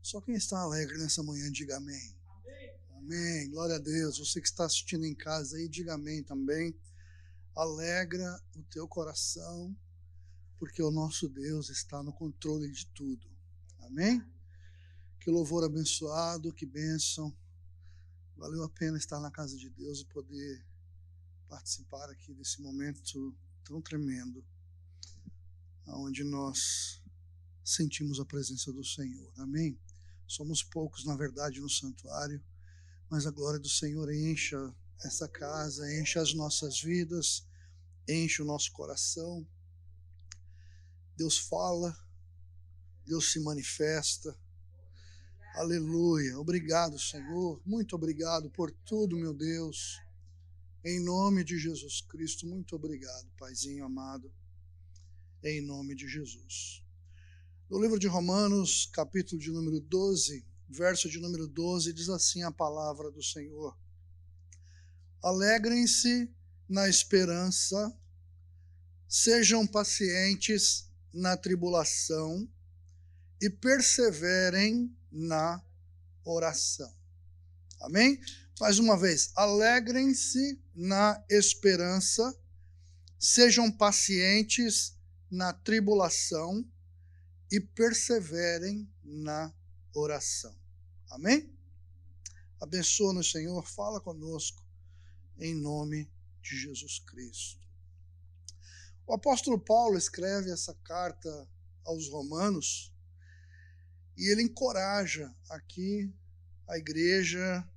Só quem está alegre nessa manhã, diga amém. Amém. Glória a Deus. Você que está assistindo em casa aí, diga amém também. Alegra o teu coração, porque o nosso Deus está no controle de tudo. Amém? Que louvor abençoado, que bênção. Valeu a pena estar na casa de Deus e poder participar aqui desse momento tão tremendo, onde nós sentimos a presença do Senhor. Amém? Somos poucos, na verdade, no santuário, mas a glória do Senhor encha essa casa, enche as nossas vidas, enche o nosso coração. Deus fala, Deus se manifesta. Aleluia. Obrigado, Senhor. Muito obrigado por tudo, meu Deus. Em nome de Jesus Cristo, muito obrigado, Paizinho amado. Em nome de Jesus. No livro de Romanos, capítulo de número 12, verso de número 12, diz assim a palavra do Senhor: alegrem-se na esperança, sejam pacientes na tribulação e perseverem na oração. Amém? Mais uma vez, alegrem-se na esperança, sejam pacientes na tribulação e perseverem na oração. Amém? Abençoa-nos, Senhor, fala conosco, em nome de Jesus Cristo. O apóstolo Paulo escreve essa carta aos Romanos e ele encoraja aqui a igreja,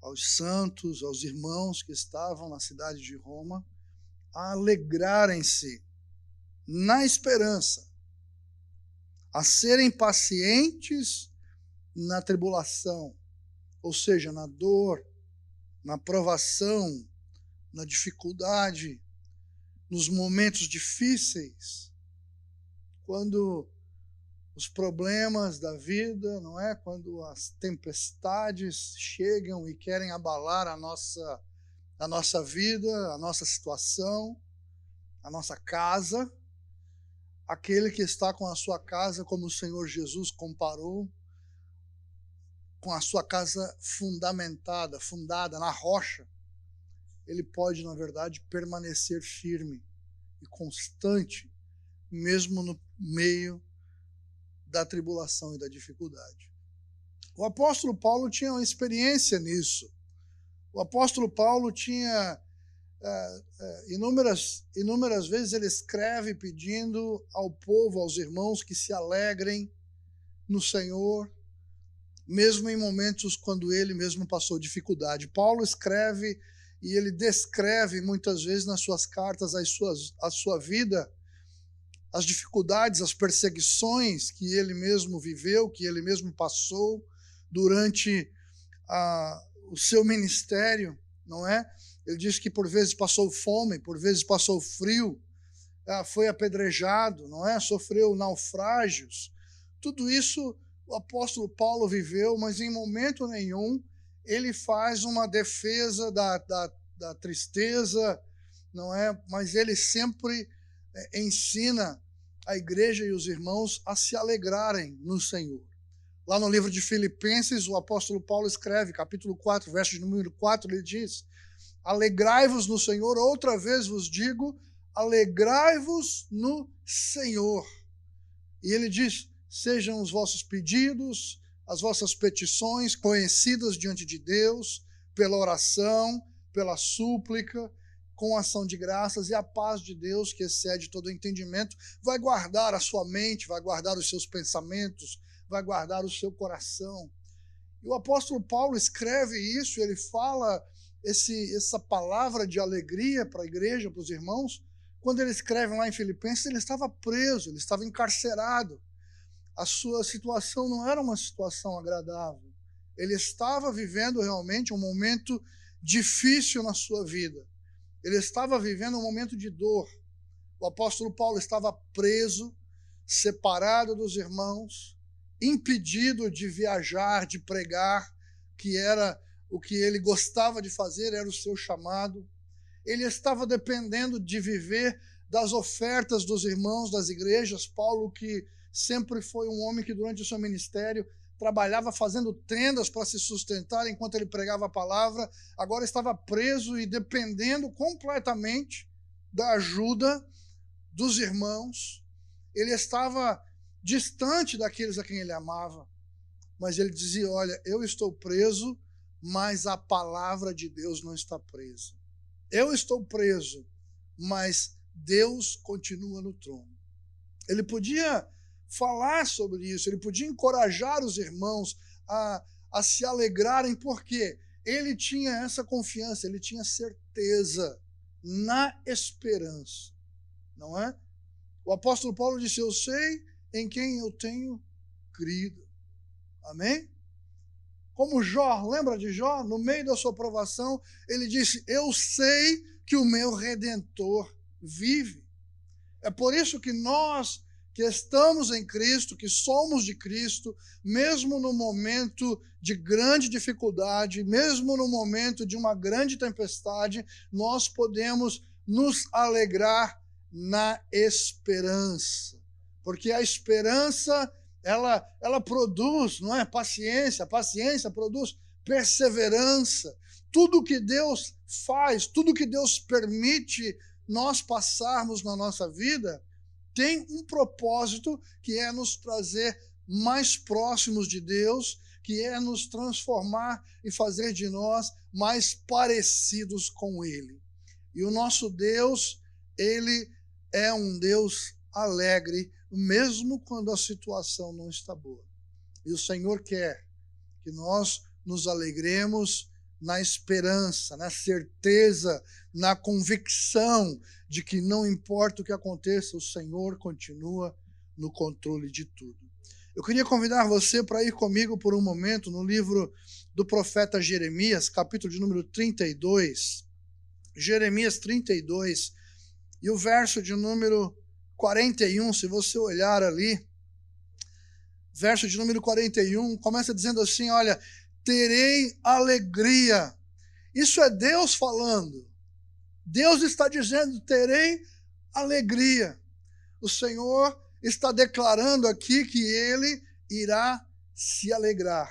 aos santos, aos irmãos que estavam na cidade de Roma, a alegrarem-se na esperança, a serem pacientes na tribulação, ou seja, na dor, na provação, na dificuldade, nos momentos difíceis, quando os problemas da vida, não é? Quando as tempestades chegam e querem abalar a nossa vida, a nossa situação, a nossa casa. Aquele que está com a sua casa, como o Senhor Jesus comparou, com a sua casa fundada na rocha, ele pode, na verdade, permanecer firme e constante, mesmo no meio da tribulação e da dificuldade. O apóstolo Paulo tinha uma experiência nisso. O apóstolo Paulo tinha inúmeras vezes ele escreve pedindo ao povo, aos irmãos, que se alegrem no Senhor, mesmo em momentos quando ele mesmo passou dificuldade. Paulo escreve e ele descreve muitas vezes nas suas cartas a sua vida, as dificuldades, as perseguições que ele mesmo viveu, que ele mesmo passou durante o seu ministério, não é? Ele diz que por vezes passou fome, por vezes passou frio, foi apedrejado, não é? Sofreu naufrágios. Tudo isso o apóstolo Paulo viveu, mas em momento nenhum ele faz uma defesa da tristeza, não é? Mas ele sempre ensina a igreja e os irmãos a se alegrarem no Senhor. Lá no livro de Filipenses, o apóstolo Paulo escreve, capítulo 4, verso de número 4, ele diz: alegrai-vos no Senhor, outra vez vos digo, alegrai-vos no Senhor. E ele diz: sejam os vossos pedidos, as vossas petições conhecidas diante de Deus, pela oração, pela súplica, com ação de graças, e a paz de Deus, que excede todo entendimento, vai guardar a sua mente, vai guardar os seus pensamentos, vai guardar o seu coração. E o apóstolo Paulo escreve isso, ele fala essa palavra de alegria para a igreja, para os irmãos. Quando ele escreve lá em Filipenses, ele estava preso, ele estava encarcerado. A sua situação não era uma situação agradável. Ele estava vivendo realmente um momento difícil na sua vida. Ele estava vivendo um momento de dor. O apóstolo Paulo estava preso, separado dos irmãos, impedido de viajar, de pregar, que era o que ele gostava de fazer, era o seu chamado. Ele estava dependendo de viver das ofertas dos irmãos das igrejas. Paulo, que sempre foi um homem que durante o seu ministério trabalhava fazendo tendas para se sustentar enquanto ele pregava a palavra, agora estava preso e dependendo completamente da ajuda dos irmãos. Ele estava distante daqueles a quem ele amava, mas ele dizia: olha, eu estou preso, mas a palavra de Deus não está presa. Eu estou preso, mas Deus continua no trono. Ele podia falar sobre isso, ele podia encorajar os irmãos a se alegrarem, porque ele tinha essa confiança, ele tinha certeza na esperança, não é? O apóstolo Paulo disse: eu sei em quem eu tenho crido. Amém? Como Jó, lembra de Jó? No meio da sua provação, ele disse: eu sei que o meu Redentor vive. É por isso que nós, que estamos em Cristo, que somos de Cristo, mesmo no momento de grande dificuldade, mesmo no momento de uma grande tempestade, nós podemos nos alegrar na esperança. Porque a esperança, ela produz, não é? Paciência, a paciência produz perseverança. Tudo que Deus faz, tudo que Deus permite nós passarmos na nossa vida, tem um propósito, que é nos trazer mais próximos de Deus, que é nos transformar e fazer de nós mais parecidos com Ele. E o nosso Deus, Ele é um Deus alegre, mesmo quando a situação não está boa. E o Senhor quer que nós nos alegremos na esperança, na certeza, na convicção de que não importa o que aconteça, o Senhor continua no controle de tudo. Eu queria convidar você para ir comigo por um momento no livro do profeta Jeremias, capítulo de número 32, Jeremias 32, e o verso de número 41, se você olhar ali, verso de número 41, começa dizendo assim: olha, terei alegria. Isso é Deus falando. Deus está dizendo: terei alegria. O Senhor está declarando aqui que Ele irá se alegrar.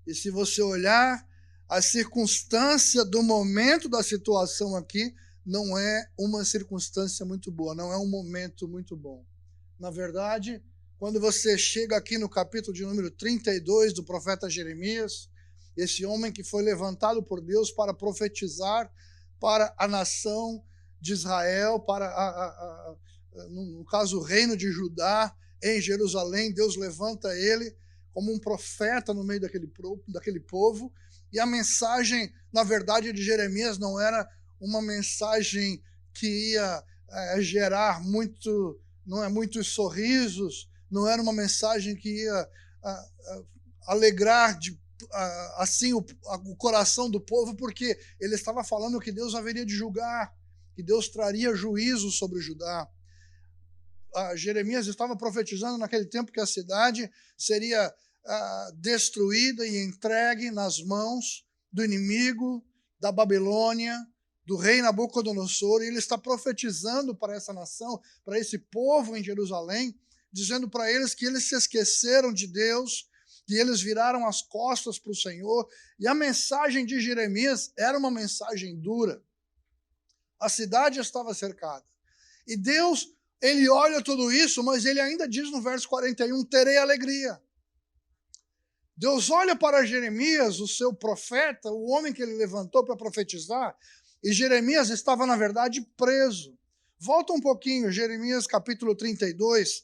E se você olhar, a circunstância do momento da situação aqui não é uma circunstância muito boa, não é um momento muito bom. Na verdade, quando você chega aqui no capítulo de número 32 do profeta Jeremias, esse homem que foi levantado por Deus para profetizar para a nação de Israel, para, no caso, o reino de Judá em Jerusalém, Deus levanta ele como um profeta no meio daquele povo, e a mensagem, na verdade, de Jeremias não era uma mensagem que ia gerar muitos sorrisos, não era uma mensagem que ia alegrar assim o coração do povo, porque ele estava falando que Deus haveria de julgar, que Deus traria juízo sobre Judá. Jeremias estava profetizando naquele tempo que a cidade seria destruída e entregue nas mãos do inimigo, da Babilônia, do rei Nabucodonosor, e ele está profetizando para essa nação, para esse povo em Jerusalém, dizendo para eles que eles se esqueceram de Deus, que eles viraram as costas para o Senhor, e a mensagem de Jeremias era uma mensagem dura. A cidade estava cercada. E Deus, ele olha tudo isso, mas ele ainda diz no verso 41, terei alegria. Deus olha para Jeremias, o seu profeta, o homem que ele levantou para profetizar, e Jeremias estava, na verdade, preso. Volta um pouquinho, Jeremias capítulo 32,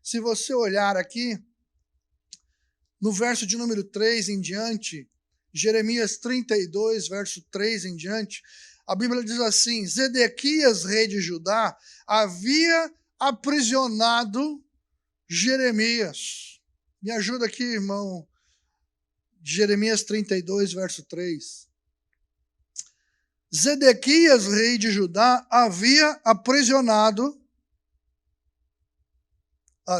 se você olhar aqui, no verso de número 3 em diante, Jeremias 32, verso 3 em diante, a Bíblia diz assim: Zedequias, rei de Judá, havia aprisionado Jeremias. Me ajuda aqui, irmão. Jeremias 32, verso 3. Zedequias, rei de Judá, havia aprisionado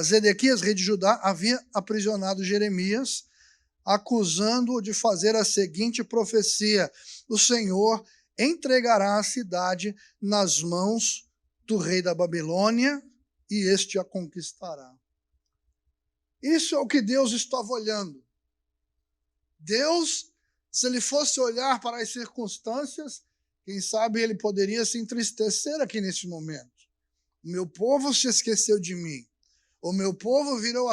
Zedequias, rei de Judá, havia aprisionado Jeremias, acusando-o de fazer a seguinte profecia: o Senhor entregará a cidade nas mãos do rei da Babilônia e este a conquistará. Isso é o que Deus estava olhando. Deus, se ele fosse olhar para as circunstâncias, quem sabe ele poderia se entristecer aqui nesse momento. O meu povo se esqueceu de mim. O meu povo virou